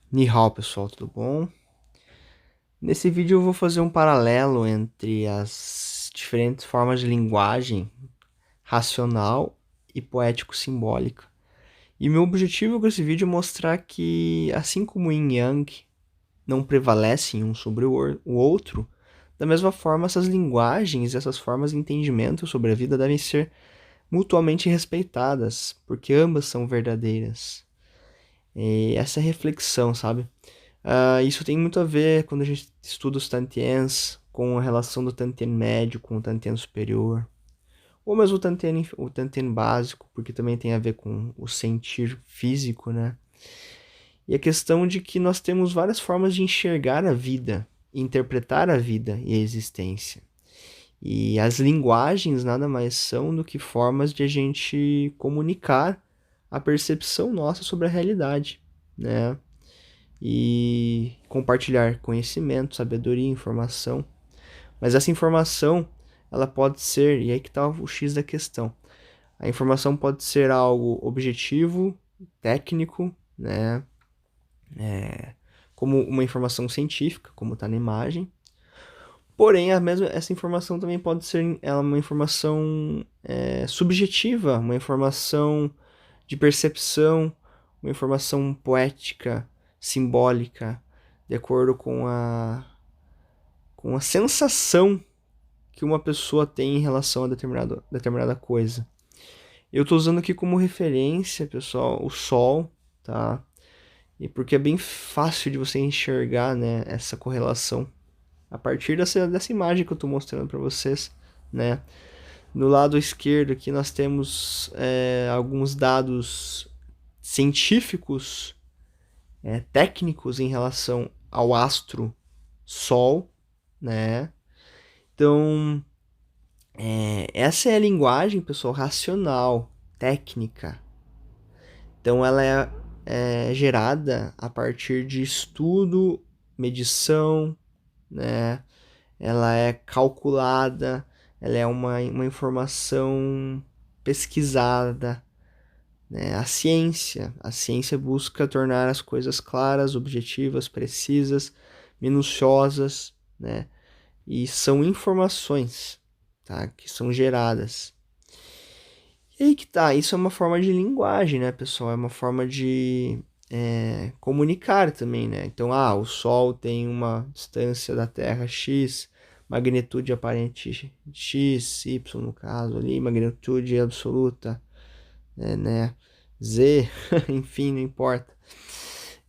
Ni hao, pessoal, tudo bom? Nesse vídeo eu vou fazer um paralelo entre as diferentes formas de linguagem racional e poético-simbólica. E meu objetivo com esse vídeo é mostrar que, assim como o yin e yang não prevalecem um sobre o outro, da mesma forma essas linguagens, essas formas de entendimento sobre a vida devem ser mutuamente respeitadas, porque ambas são verdadeiras. E essa é a reflexão, sabe? Isso tem muito a ver quando a gente estuda os Tantiens, com a relação do Tantien médio com o Tantien superior, ou mesmo o Tantien básico, porque também tem a ver com o sentir físico, né? E a questão de que nós temos várias formas de enxergar a vida, interpretar a vida e a existência. E as linguagens nada mais são do que formas de a gente comunicar a percepção nossa sobre a realidade, né? E compartilhar conhecimento, sabedoria, informação. Mas essa informação, ela pode ser, e aí que está o X da questão. A informação pode ser algo objetivo, técnico, né? Como uma informação científica, como está na imagem. Porém, essa informação também pode ser uma informação subjetiva, uma informação de percepção, uma informação poética, simbólica, de acordo com a sensação que uma pessoa tem em relação a determinada coisa. Eu estou usando aqui como referência, pessoal, o Sol, tá? E porque é bem fácil de você enxergar, né, essa correlação a partir dessa imagem que eu estou mostrando para vocês, né? No lado esquerdo aqui nós temos alguns dados científicos, técnicos em relação ao astro Sol, né? Então, essa é a linguagem, pessoal, racional, técnica. Então, ela é gerada a partir de estudo, medição, né? Ela é calculada, ela é uma informação pesquisada, né? A ciência busca tornar as coisas claras, objetivas, precisas, minuciosas, né? E são informações, tá? Que são geradas. E aí que tá, isso é uma forma de linguagem, né, pessoal? É uma forma de comunicar também, né? Então, o Sol tem uma distância da Terra X, magnitude aparente X, Y no caso ali, magnitude absoluta, né? Z, enfim, não importa.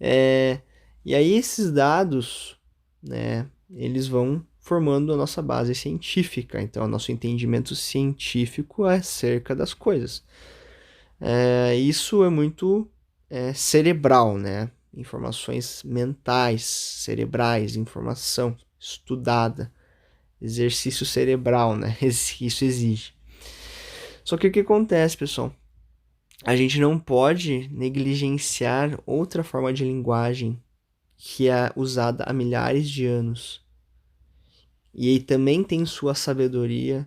E aí esses dados, né, eles vão formando a nossa base científica, então o nosso entendimento científico acerca das coisas. Isso é muito cerebral, né? Informações mentais, cerebrais, informação estudada, exercício cerebral, né? Isso exige. Só que o que acontece, pessoal? A gente não pode negligenciar outra forma de linguagem que é usada há milhares de anos. E aí também tem sua sabedoria,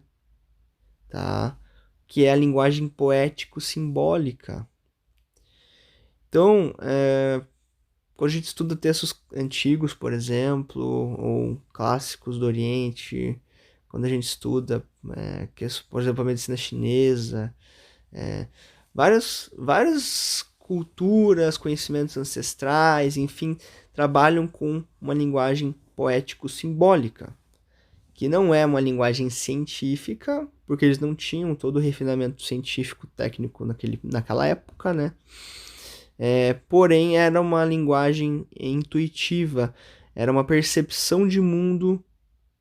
tá? Que é a linguagem poético-simbólica. Então, quando a gente estuda textos antigos, por exemplo, ou clássicos do Oriente, quando a gente estuda, por exemplo, a medicina chinesa, várias culturas, conhecimentos ancestrais, enfim, trabalham com uma linguagem poético-simbólica, que não é uma linguagem científica, porque eles não tinham todo o refinamento científico técnico naquela época, né? Porém, era uma linguagem intuitiva, era uma percepção de mundo,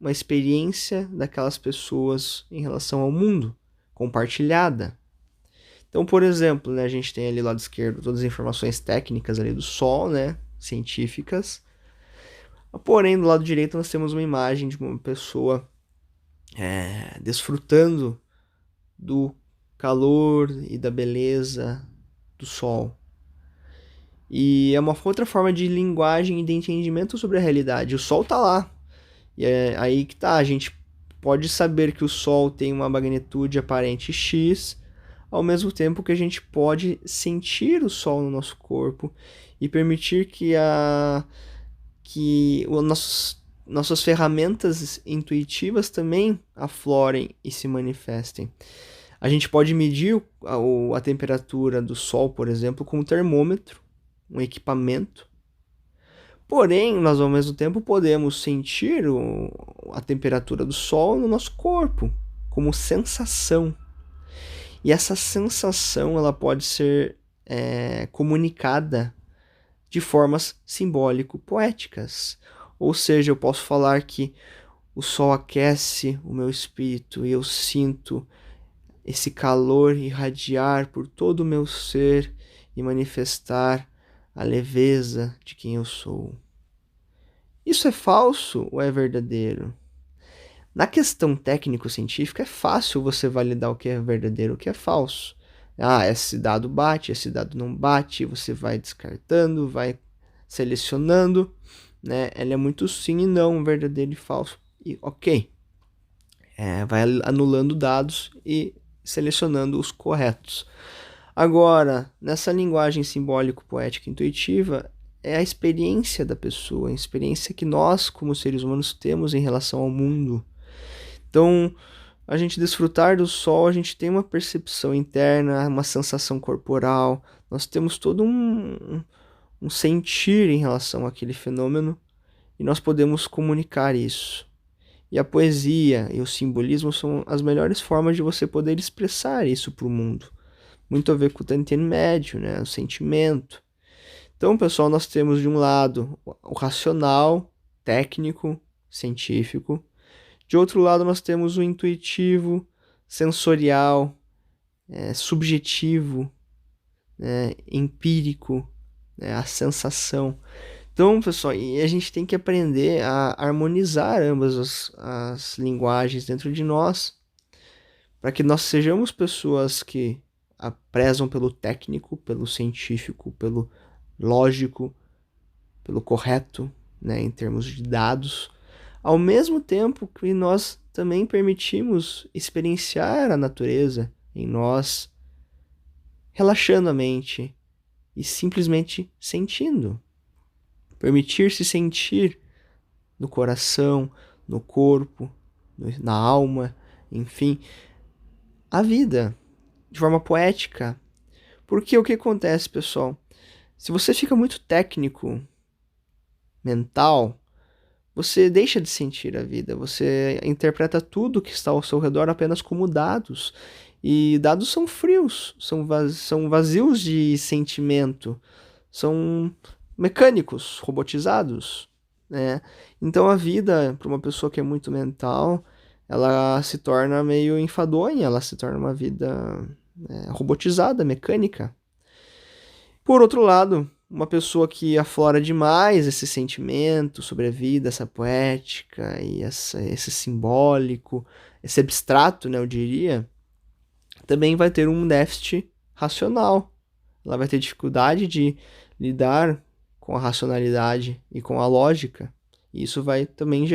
uma experiência daquelas pessoas em relação ao mundo, compartilhada. Então, por exemplo, né, a gente tem ali do lado esquerdo todas as informações técnicas ali do Sol, né, científicas. Porém, do lado direito nós temos uma imagem de uma pessoa desfrutando do calor e da beleza do Sol. E é uma outra forma de linguagem e de entendimento sobre a realidade. O Sol tá lá. E é aí que tá. A gente pode saber que o Sol tem uma magnitude aparente X, ao mesmo tempo que a gente pode sentir o Sol no nosso corpo e permitir que nossas ferramentas intuitivas também aflorem e se manifestem. A gente pode medir a temperatura do Sol, por exemplo, com um termômetro, um equipamento. Porém, nós ao mesmo tempo podemos sentir a temperatura do Sol no nosso corpo, como sensação. E essa sensação ela pode ser comunicada de formas simbólico-poéticas. Ou seja, eu posso falar que o sol aquece o meu espírito e eu sinto esse calor irradiar por todo o meu ser e manifestar a leveza de quem eu sou. Isso é falso ou é verdadeiro? Na questão técnico-científica é fácil você validar o que é verdadeiro e o que é falso. Esse dado bate, esse dado não bate, você vai descartando, vai selecionando, né? Ele é muito sim e não, verdadeiro e falso. E ok. Vai anulando dados e selecionando os corretos. Agora, nessa linguagem simbólico-poética intuitiva, é a experiência da pessoa, a experiência que nós, como seres humanos, temos em relação ao mundo. Então, a gente desfrutar do sol, a gente tem uma percepção interna, uma sensação corporal, nós temos todo um sentir em relação àquele fenômeno e nós podemos comunicar isso. E a poesia e o simbolismo são as melhores formas de você poder expressar isso para o mundo. Muito a ver com o tantien médio, né? O sentimento. Então, pessoal, nós temos de um lado o racional, técnico, científico. De outro lado, nós temos o intuitivo, sensorial, subjetivo, empírico, a sensação. Então, pessoal, e a gente tem que aprender a harmonizar ambas as linguagens dentro de nós, para que nós sejamos pessoas que prezam pelo técnico, pelo científico, pelo lógico, pelo correto, em termos de dados, ao mesmo tempo que nós também permitimos experienciar a natureza em nós, relaxando a mente e simplesmente sentindo. Permitir-se sentir no coração, no corpo, na alma, enfim, a vida de forma poética. Porque o que acontece, pessoal? Se você fica muito técnico, mental, você deixa de sentir a vida, você interpreta tudo que está ao seu redor apenas como dados. E dados são frios, são vazios de sentimento, são mecânicos, robotizados, né? Então a vida, para uma pessoa que é muito mental, ela se torna meio enfadonha, ela se torna uma vida robotizada, mecânica. Por outro lado, uma pessoa que aflora demais esse sentimento sobre a vida, essa poética e esse simbólico, esse abstrato, né, eu diria, também vai ter um déficit racional. Ela vai ter dificuldade de lidar com a racionalidade e com a lógica. E isso vai também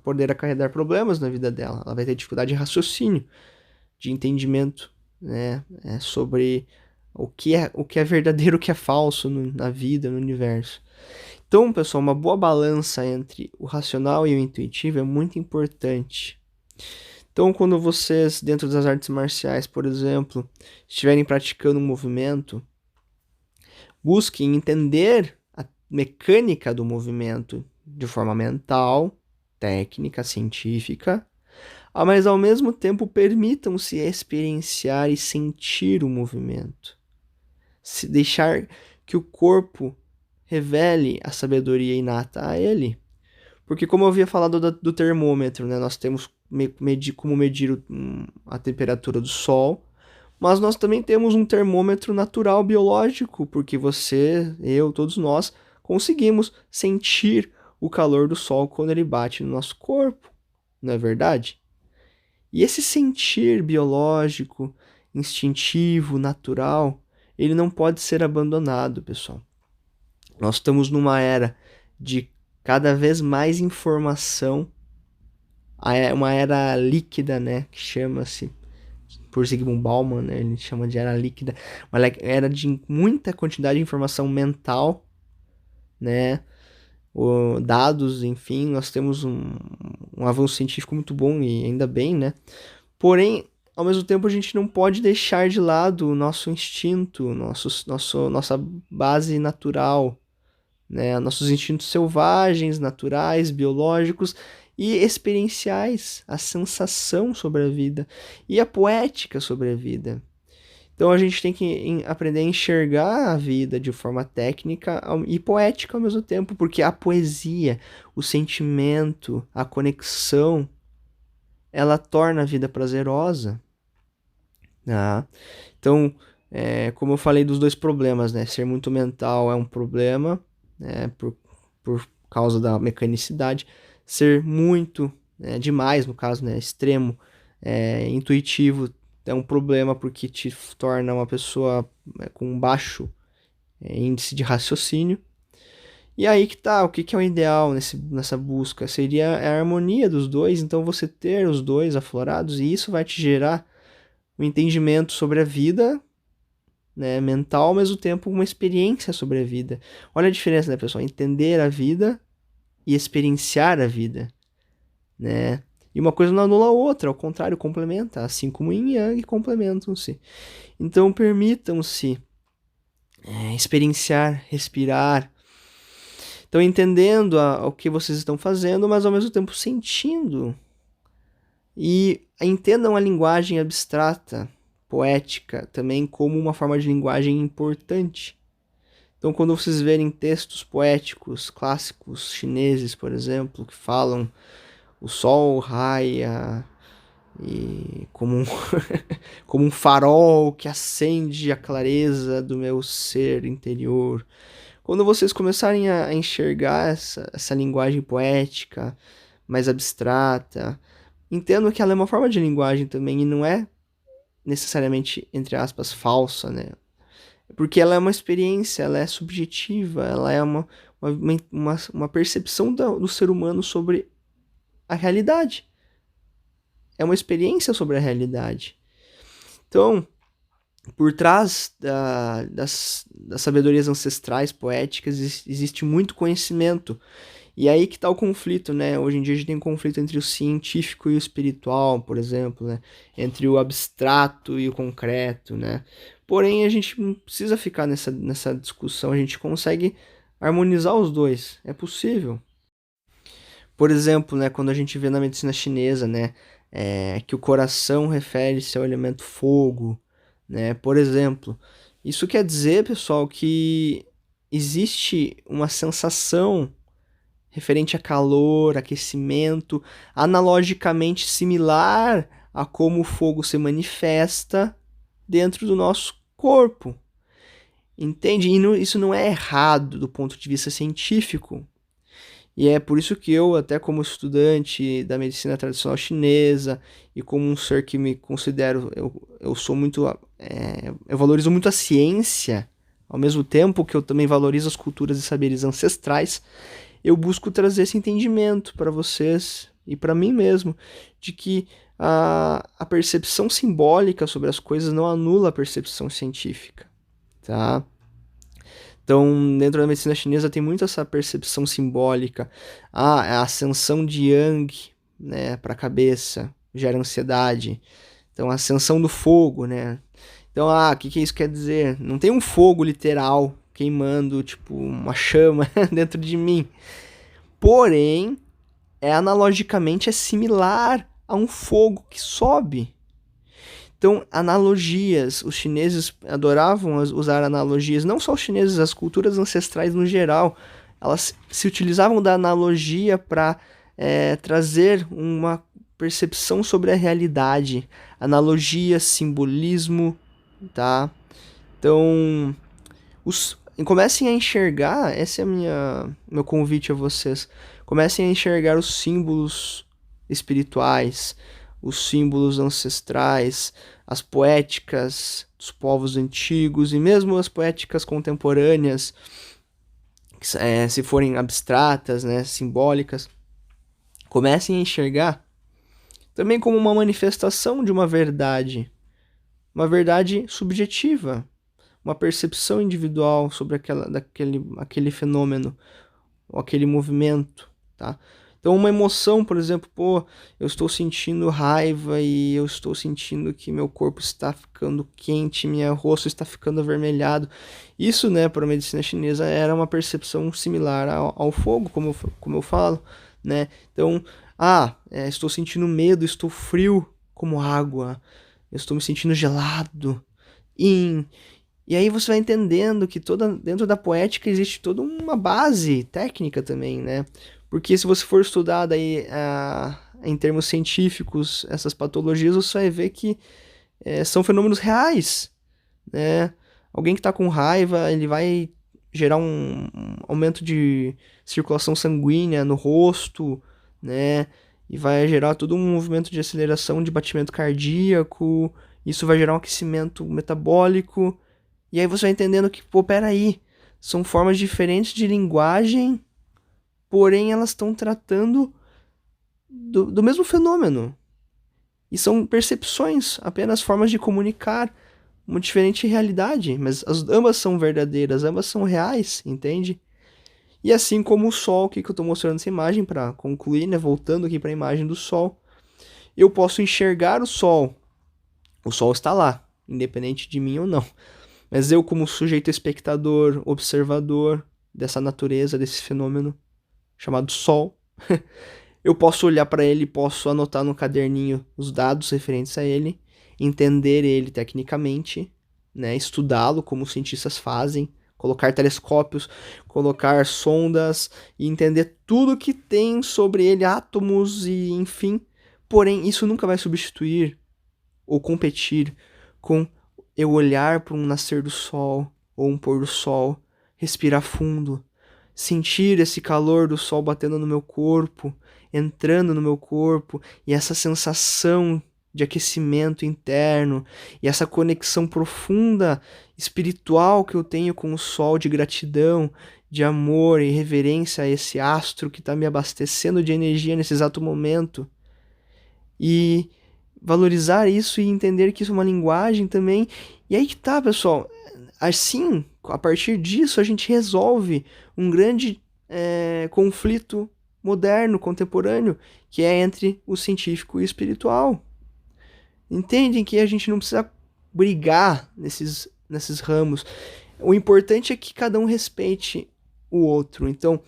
poder acarretar problemas na vida dela. Ela vai ter dificuldade de raciocínio, de entendimento, né, sobre o que é verdadeiro, o que é falso na vida, no universo. Então, pessoal, uma boa balança entre o racional e o intuitivo é muito importante. Então, quando vocês, dentro das artes marciais, por exemplo, estiverem praticando um movimento, busquem entender a mecânica do movimento de forma mental, técnica, científica, mas ao mesmo tempo permitam-se experienciar e sentir o movimento. Se deixar que o corpo revele a sabedoria inata a ele. Porque como eu havia falado do termômetro, né, nós temos como medir a temperatura do sol, mas nós também temos um termômetro natural biológico, porque você, eu, todos nós conseguimos sentir o calor do sol quando ele bate no nosso corpo, não é verdade? E esse sentir biológico, instintivo, natural, ele não pode ser abandonado, pessoal. Nós estamos numa era de cada vez mais informação, uma era líquida, né, que chama-se por Zygmunt Bauman, né, ele chama de era líquida, uma era de muita quantidade de informação mental né? Dados, enfim, nós temos um avanço científico muito bom e ainda bem, né? Porém, ao mesmo tempo, a gente não pode deixar de lado o nosso instinto, nossa base natural, né? Nossos instintos selvagens, naturais, biológicos e experienciais, a sensação sobre a vida e a poética sobre a vida. Então a gente tem que aprender a enxergar a vida de forma técnica e poética ao mesmo tempo, porque a poesia, o sentimento, a conexão, ela torna a vida prazerosa. Tá? Então, como eu falei dos dois problemas, né? Ser muito mental é um problema, né? Por causa da mecanicidade. Ser muito, demais, no caso, né? Extremo, intuitivo é um problema porque te torna uma pessoa com um baixo índice de raciocínio. E aí que tá, o que é o ideal nessa busca? Seria a harmonia dos dois, então você ter os dois aflorados, e isso vai te gerar um entendimento sobre a vida, né, mental, ao mesmo tempo uma experiência sobre a vida. Olha a diferença, né, pessoal? Entender a vida e experienciar a vida, né? E uma coisa não anula a outra, ao contrário, complementa, assim como yin e yang complementam-se. Então permitam-se experienciar, respirar. Então entendendo o que vocês estão fazendo, mas ao mesmo tempo sentindo. E entendam a linguagem abstrata, poética, também como uma forma de linguagem importante. Então, quando vocês verem textos poéticos clássicos chineses, por exemplo, que falam o sol raia e como um farol que acende a clareza do meu ser interior. Quando vocês começarem a enxergar essa linguagem poética, mais abstrata, entendo que ela é uma forma de linguagem também e não é necessariamente, entre aspas, falsa, né? Porque ela é uma experiência, ela é subjetiva, ela é uma percepção do ser humano sobre a realidade. É uma experiência sobre a realidade. Então, por trás das sabedorias ancestrais poéticas existe muito conhecimento. E aí que tá o conflito, né? Hoje em dia a gente tem um conflito entre o científico e o espiritual, por exemplo, né? Entre o abstrato e o concreto, né? Porém, a gente não precisa ficar nessa discussão, a gente consegue harmonizar os dois, é possível. Por exemplo, né, quando a gente vê na medicina chinesa, né, que o coração refere-se ao elemento fogo, né? Por exemplo, isso quer dizer, pessoal, que existe uma sensação referente a calor, aquecimento, analogicamente similar a como o fogo se manifesta dentro do nosso corpo. Entende? E isso não é errado do ponto de vista científico. E é por isso que eu, até como estudante da medicina tradicional chinesa e como um ser que me considero, eu sou muito, eu valorizo muito a ciência, ao mesmo tempo que eu também valorizo as culturas e saberes ancestrais, eu busco trazer esse entendimento para vocês e para mim mesmo, de que a percepção simbólica sobre as coisas não anula a percepção científica, tá? Então, dentro da medicina chinesa tem muito essa percepção simbólica. A ascensão de Yang, né, para a cabeça, gera ansiedade. Então, a ascensão do fogo, né? Então, o que isso quer dizer? Não tem um fogo literal queimando, tipo, uma chama dentro de mim. Porém, analogicamente é similar a um fogo que sobe. Então, analogias, os chineses adoravam usar analogias, não só os chineses, as culturas ancestrais no geral, elas se utilizavam da analogia para trazer uma percepção sobre a realidade, analogia, simbolismo, tá? Então, comecem a enxergar, esse é meu convite a vocês, comecem a enxergar os símbolos espirituais, os símbolos ancestrais, as poéticas dos povos antigos e mesmo as poéticas contemporâneas, se forem abstratas, né, simbólicas, comecem a enxergar também como uma manifestação de uma verdade subjetiva, uma percepção individual sobre aquele fenômeno, ou aquele movimento, tá? Então uma emoção, por exemplo, pô, eu estou sentindo raiva e eu estou sentindo que meu corpo está ficando quente, meu rosto está ficando avermelhado. Isso, né, para a medicina chinesa era uma percepção similar ao fogo, como eu falo, né? Então, estou sentindo medo, estou frio como água, eu estou me sentindo gelado. E aí você vai entendendo que dentro da poética existe toda uma base técnica também, né? Porque se você for estudar daí, em termos científicos essas patologias, você vai ver que são fenômenos reais, né? Alguém que está com raiva, ele vai gerar um aumento de circulação sanguínea no rosto, né? E vai gerar todo um movimento de aceleração de batimento cardíaco, isso vai gerar um aquecimento metabólico, e aí você vai entendendo que, pô, peraí, são formas diferentes de linguagem, porém elas estão tratando do mesmo fenômeno. E são percepções, apenas formas de comunicar uma diferente realidade, mas ambas são verdadeiras, ambas são reais, entende? E assim como o Sol, que eu estou mostrando essa imagem para concluir, né, voltando aqui para a imagem do Sol, eu posso enxergar o Sol está lá, independente de mim ou não. Mas eu, como sujeito espectador, observador dessa natureza, desse fenômeno chamado Sol, eu posso olhar para ele, posso anotar no caderninho os dados referentes a ele, entender ele tecnicamente, né, estudá-lo como os cientistas fazem, colocar telescópios, colocar sondas e entender tudo que tem sobre ele, átomos e enfim. Porém, isso nunca vai substituir ou competir com eu olhar para um nascer do sol ou um pôr do sol, respirar fundo, sentir esse calor do sol batendo no meu corpo, entrando no meu corpo, e essa sensação de aquecimento interno, e essa conexão profunda espiritual que eu tenho com o sol, de gratidão, de amor e reverência a esse astro que está me abastecendo de energia nesse exato momento. E valorizar isso e entender que isso é uma linguagem também. E aí que tá, pessoal. Assim, a partir disso, a gente resolve um grande conflito moderno, contemporâneo, que é entre o científico e o espiritual. Entendem que a gente não precisa brigar nesses ramos. O importante é que cada um respeite o outro. Então,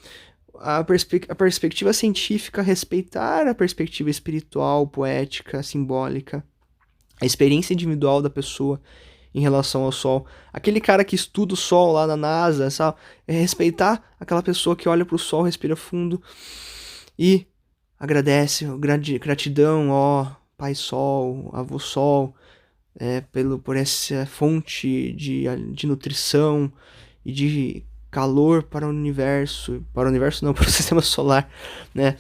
a perspectiva científica respeitar a perspectiva espiritual, poética, simbólica, a experiência individual da pessoa em relação ao Sol. Aquele cara que estuda o Sol lá na NASA, sabe? É respeitar aquela pessoa que olha para o Sol, respira fundo e agradece, gratidão, ó Pai Sol, Avô Sol, por essa fonte de nutrição e de calor para o universo não, para o sistema solar, né?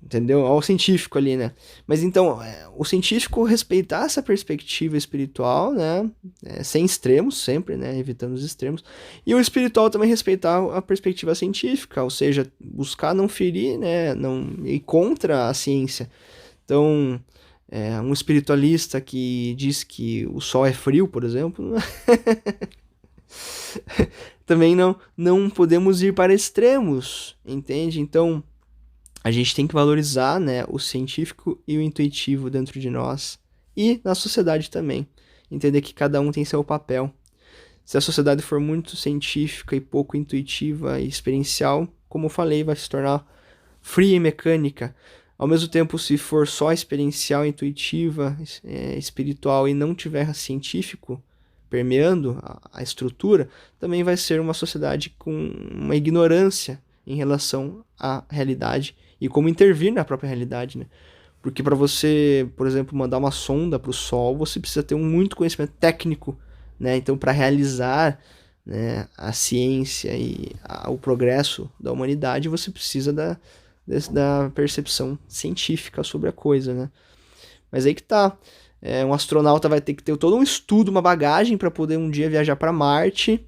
Entendeu? Ó, o científico ali, né? Mas então, o científico respeitar essa perspectiva espiritual, né? Sem extremos, sempre, né? Evitando os extremos. E o espiritual também respeitar a perspectiva científica, ou seja, buscar não ferir, né? Não ir contra a ciência. Então, um espiritualista que diz que o sol é frio, por exemplo, também não podemos ir para extremos, entende? Então, a gente tem que valorizar, né, o científico e o intuitivo dentro de nós e na sociedade também. Entender que cada um tem seu papel. Se a sociedade for muito científica e pouco intuitiva e experiencial, como eu falei, vai se tornar fria e mecânica. Ao mesmo tempo, se for só experiencial, intuitiva, espiritual e não tiver científico permeando a estrutura, também vai ser uma sociedade com uma ignorância em relação à realidade e como intervir na própria realidade, né? Porque para você, por exemplo, mandar uma sonda para o Sol, você precisa ter muito conhecimento técnico, né? Então, para realizar, né, a ciência e o progresso da humanidade, você precisa da percepção científica sobre a coisa, né? Mas aí que tá. Um astronauta vai ter que ter todo um estudo, uma bagagem para poder um dia viajar para Marte,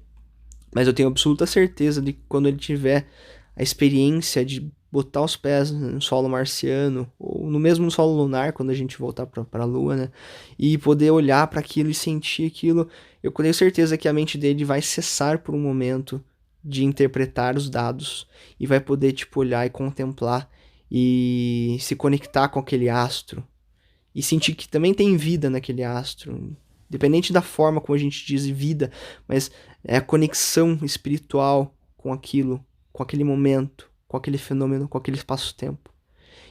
mas eu tenho absoluta certeza de que quando ele tiver a experiência de botar os pés no solo marciano, ou no mesmo solo lunar, quando a gente voltar para a Lua, né? E poder olhar para aquilo e sentir aquilo, eu tenho certeza que a mente dele vai cessar por um momento de interpretar os dados e vai poder, tipo, olhar e contemplar e se conectar com aquele astro e sentir que também tem vida naquele astro. Independente da forma como a gente diz vida, mas é a conexão espiritual com aquilo, com aquele momento, com aquele fenômeno, com aquele espaço-tempo.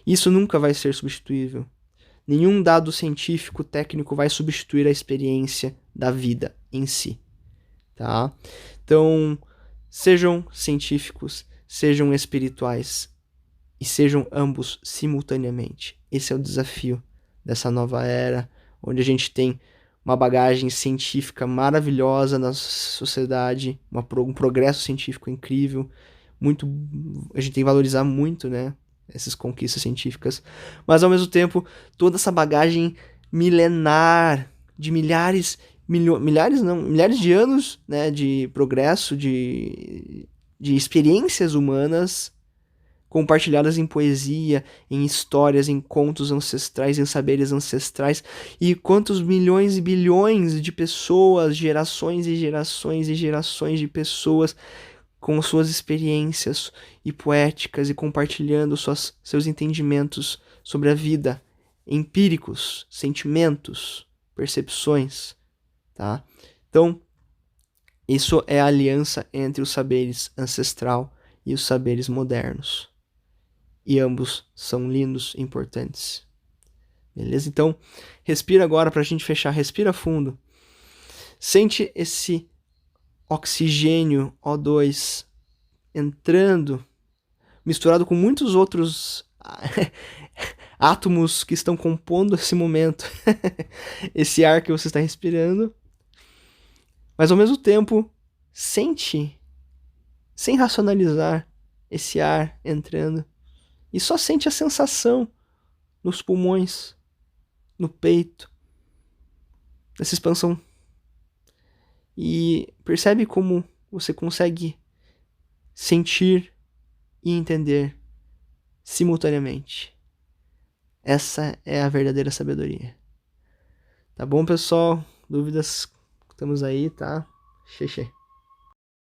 Isso nunca vai ser substituível. Nenhum dado científico, técnico vai substituir a experiência da vida em si, tá? Então, sejam científicos, sejam espirituais e sejam ambos simultaneamente. Esse é o desafio dessa nova era, onde a gente tem uma bagagem científica maravilhosa na sociedade, um progresso científico incrível, muito, a gente tem que valorizar muito, né, essas conquistas científicas, mas ao mesmo tempo toda essa bagagem milenar de milhares de anos, né, de progresso, de experiências humanas compartilhadas em poesia, em histórias, em contos ancestrais, em saberes ancestrais, e quantos milhões e bilhões de pessoas, gerações e gerações e gerações de pessoas com suas experiências e poéticas e compartilhando seus entendimentos sobre a vida, empíricos, sentimentos, percepções, tá? Então, isso é a aliança entre os saberes ancestral e os saberes modernos. E ambos são lindos e importantes. Beleza? Então, respira agora pra gente fechar. Respira fundo. Sente esse oxigênio O2 entrando, misturado com muitos outros átomos que estão compondo esse momento. Esse ar que você está respirando. Mas ao mesmo tempo, sente, sem racionalizar, esse ar entrando. E só sente a sensação nos pulmões, no peito, essa expansão. E percebe como você consegue sentir e entender simultaneamente. Essa é a verdadeira sabedoria. Tá bom, pessoal? Dúvidas? Estamos aí, tá? Xexê.